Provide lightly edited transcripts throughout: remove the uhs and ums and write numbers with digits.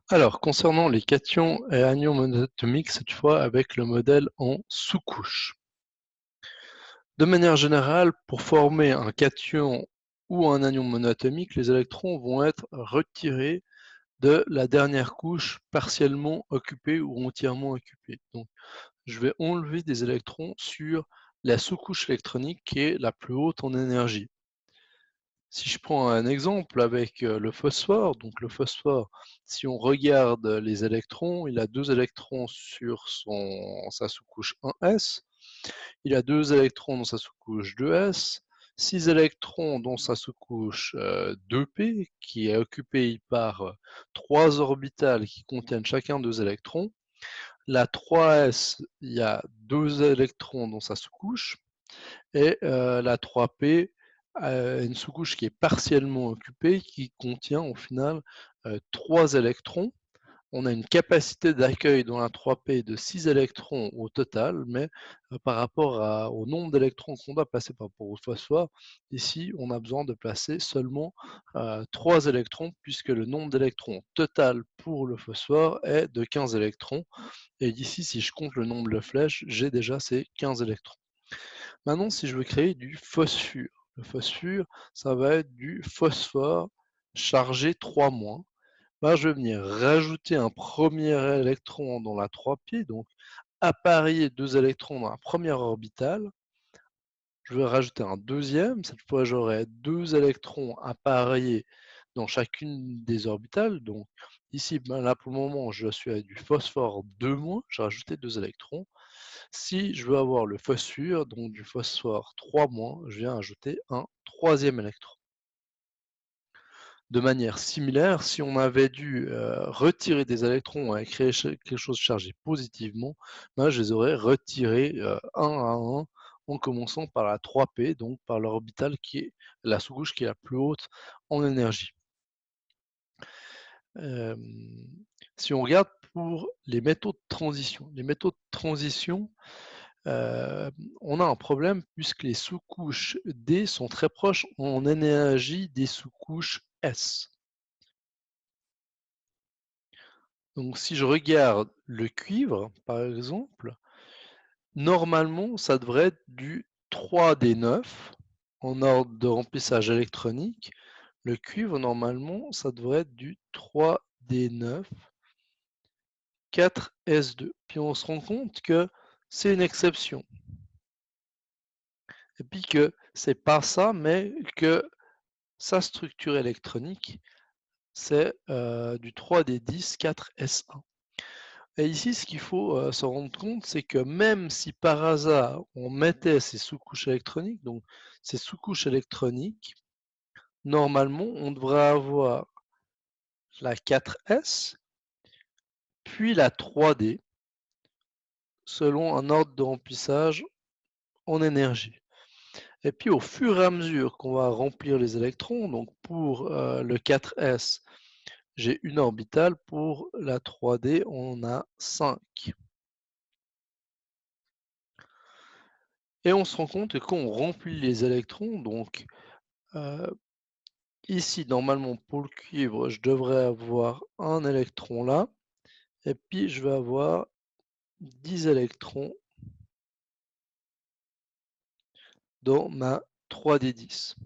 Alors, concernant les cations et anions monatomiques, cette fois avec le modèle en sous-couche. De manière générale, pour former un cation ou un anion monatomique, les électrons vont être retirés de la dernière couche partiellement occupée ou entièrement occupée. Donc, je vais enlever des électrons sur la sous-couche électronique qui est la plus haute en énergie. Si je prends un exemple avec le phosphore, donc le phosphore, si on regarde les électrons, il a 2 électrons sur sa sous-couche 1s, il a 2 électrons dans sa sous-couche 2s, 6 électrons dans sa sous-couche 2p, qui est occupée par 3 orbitales qui contiennent chacun 2 électrons. La 3s, il y a 2 électrons dans sa sous-couche, et la 3p a une sous-couche qui est partiellement occupée, qui contient au final 3 électrons. On a une capacité d'accueil dans la 3p de 6 électrons au total, mais par rapport au nombre d'électrons qu'on doit placer par rapport au phosphore, ici on a besoin de placer seulement 3 électrons, puisque le nombre d'électrons total pour le phosphore est de 15 électrons. Et ici, si je compte le nombre de flèches, j'ai déjà ces 15 électrons. Maintenant, si je veux créer du phosphure, le phosphure, ça va être du phosphore chargé 3-. Là, je vais venir rajouter un premier électron dans la 3p, donc apparier 2 électrons dans la première orbitale. Je vais rajouter un deuxième, cette fois j'aurai 2 électrons appariés dans chacune des orbitales. Donc ici, là pour le moment, je suis à du phosphore 2-, j'ai rajouté 2 électrons. Si je veux avoir le phosphure, donc du phosphore 3-, je viens ajouter un troisième électron. De manière similaire, si on avait dû retirer des électrons et créer quelque chose chargé positivement, ben, je les aurais retirés un à un en commençant par la 3p, donc par l'orbitale qui est la sous-couche qui est la plus haute en énergie. Si on regarde pour les métaux de transition, on a un problème puisque les sous-couches D sont très proches en énergie des sous-couches S. Donc si je regarde le cuivre, par exemple, normalement, ça devrait être du 3D9 en ordre de remplissage électronique. Le cuivre, normalement, ça devrait être du 3D9 4S2. Puis on se rend compte que c'est une exception. Et puis que c'est pas ça, mais que sa structure électronique, c'est du 3D10 4S1. Et ici, ce qu'il faut se rendre compte, c'est que même si par hasard on mettait ces sous-couches électroniques, donc ces sous-couches électroniques, normalement on devrait avoir la 4S, puis la 3D, selon un ordre de remplissage en énergie. Et puis au fur et à mesure qu'on va remplir les électrons, donc pour le 4S, j'ai une orbitale, pour la 3D, on a 5. Et on se rend compte que quand on remplit les électrons, donc ici, normalement, pour le cuivre, je devrais avoir un électron là, et puis je vais avoir 10 électrons dans ma 3D10.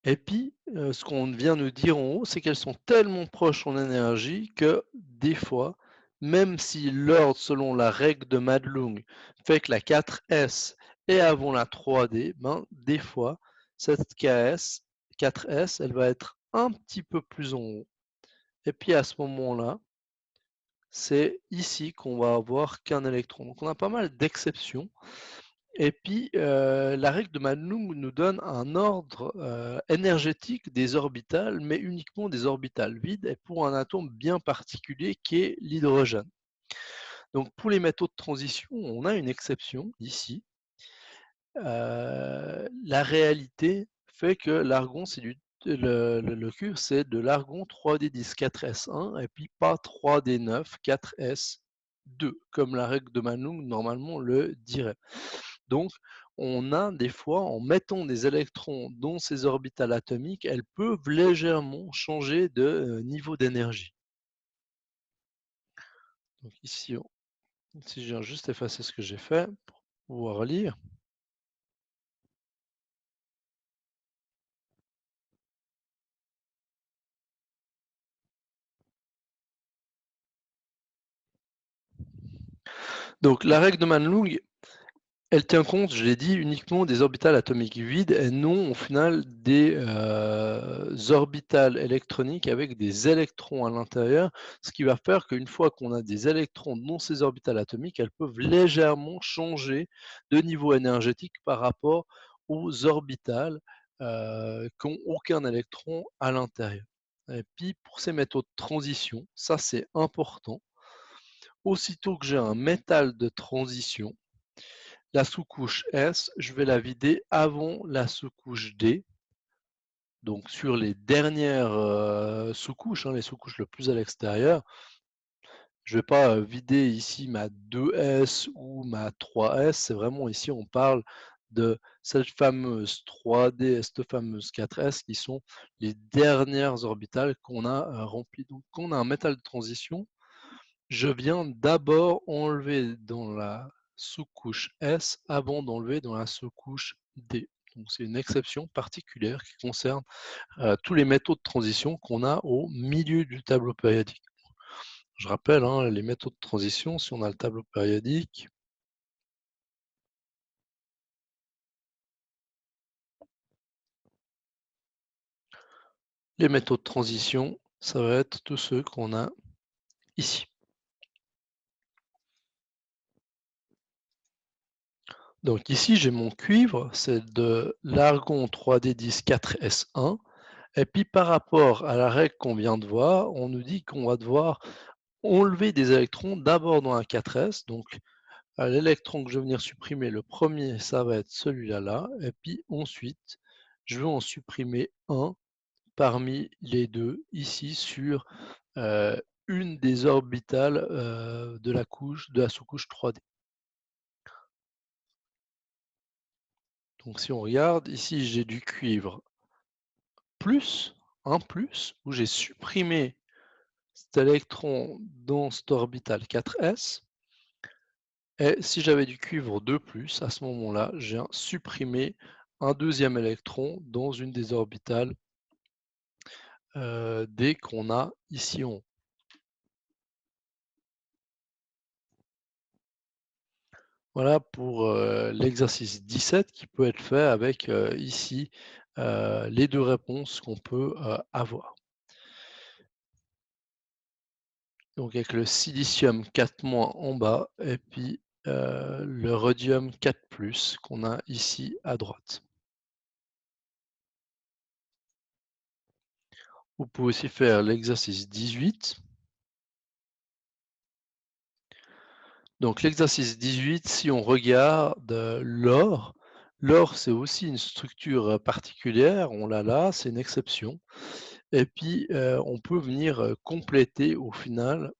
Et puis, ce qu'on vient nous dire en haut, c'est qu'elles sont tellement proches en énergie que des fois, même si l'ordre selon la règle de Madelung fait que la 4S est avant la 3D, ben, des fois, cette 4S, elle va être un petit peu plus en haut. Et puis à ce moment-là, c'est ici qu'on va avoir qu'un électron. Donc on a pas mal d'exceptions. Et puis la règle de Madelung nous donne un ordre énergétique des orbitales, mais uniquement des orbitales vides, et pour un atome bien particulier qui est l'hydrogène. Donc pour les métaux de transition, on a une exception ici. La réalité fait que l'argon, c'est le cuivre, c'est de l'argon 3D10 4S1 et puis pas 3D9 4S2, comme la règle de Madelung normalement le dirait. Donc, on a des fois, en mettant des électrons dans ces orbitales atomiques, elles peuvent légèrement changer de niveau d'énergie. Donc ici, si je viens juste effacer ce que j'ai fait pour pouvoir lire. Donc la règle de Mann-Lung, elle tient compte, je l'ai dit, uniquement des orbitales atomiques vides et non au final des orbitales électroniques avec des électrons à l'intérieur, ce qui va faire qu'une fois qu'on a des électrons dans ces orbitales atomiques, elles peuvent légèrement changer de niveau énergétique par rapport aux orbitales qui n'ont aucun électron à l'intérieur. Et puis pour ces métaux de transition, ça c'est important, aussitôt que j'ai un métal de transition, la sous-couche S, je vais la vider avant la sous-couche D. Donc sur les dernières sous-couches, les sous-couches le plus à l'extérieur, je ne vais pas vider ici ma 2S ou ma 3S. C'est vraiment ici, on parle de cette fameuse 3D et cette fameuse 4S qui sont les dernières orbitales qu'on a remplies. Donc quand on a un métal de transition, je viens d'abord enlever dans la sous-couche S avant d'enlever dans la sous-couche D. Donc c'est une exception particulière qui concerne tous les métaux de transition qu'on a au milieu du tableau périodique. Je rappelle, les métaux de transition, si on a le tableau périodique, les métaux de transition, ça va être tous ceux qu'on a ici. Donc ici, j'ai mon cuivre, c'est de l'argon 3D10 4S1. Et puis par rapport à la règle qu'on vient de voir, on nous dit qu'on va devoir enlever des électrons d'abord dans un 4S. Donc l'électron que je vais venir supprimer, le premier, ça va être celui-là, là. Et puis ensuite, je vais en supprimer un parmi les deux ici sur une des orbitales de la sous-couche 3D. Donc si on regarde, ici j'ai du cuivre plus, un plus, où j'ai supprimé cet électron dans cette orbitale 4s. Et si j'avais du cuivre 2+, à ce moment-là, j'ai supprimé un deuxième électron dans une des orbitales D qu'on a ici en haut. Voilà pour l'exercice 17 qui peut être fait avec ici les deux réponses qu'on peut avoir. Donc avec le silicium 4- en bas et puis le rhodium 4+ qu'on a ici à droite. Vous pouvez aussi faire l'exercice 18. Donc l'exercice 18, si on regarde l'or, l'or c'est aussi une structure particulière, on l'a là, c'est une exception. Et puis on peut venir compléter au final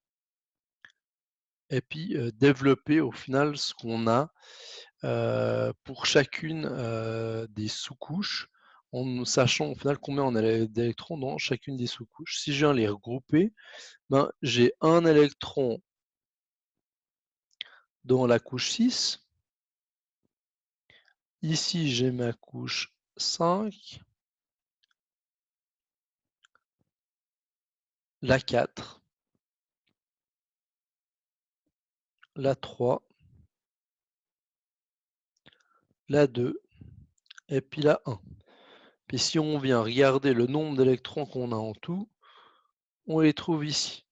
et puis développer au final ce qu'on a pour chacune des sous-couches, en sachant au final combien on a d'électrons dans chacune des sous-couches. Si je viens les regrouper, ben, j'ai un électron dans la couche 6. Ici, j'ai ma couche 5, la 4, la 3, la 2 et puis la 1. Puis si on vient regarder le nombre d'électrons qu'on a en tout, on les trouve ici.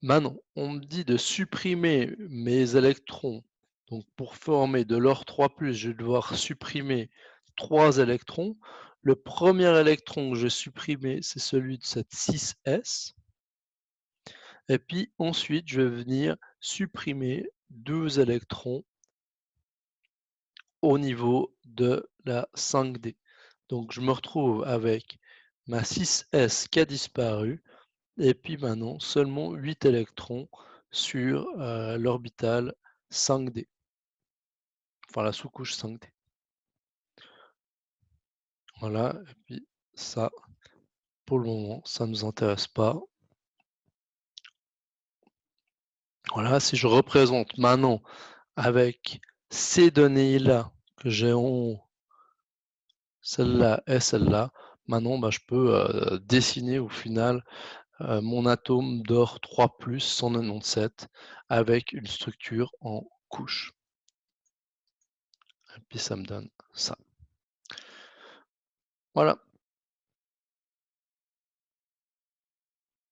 Maintenant, on me dit de supprimer mes électrons. Donc pour former de l'or 3+, je vais devoir supprimer 3 électrons. Le premier électron que je vais supprimer, c'est celui de cette 6s. Et puis ensuite, je vais venir supprimer 2 électrons au niveau de la 5D. Donc je me retrouve avec ma 6s qui a disparu et puis maintenant seulement 8 électrons sur l'orbitale 5D, enfin la sous-couche 5D. Voilà, et puis ça, pour le moment, ça nous intéresse pas. Voilà, si je représente maintenant avec ces données-là que j'ai en haut, celle-là et celle-là, maintenant, bah, je peux, dessiner au final, mon atome d'or 3 plus 197 avec une structure en couches. Et puis ça me donne ça. Voilà.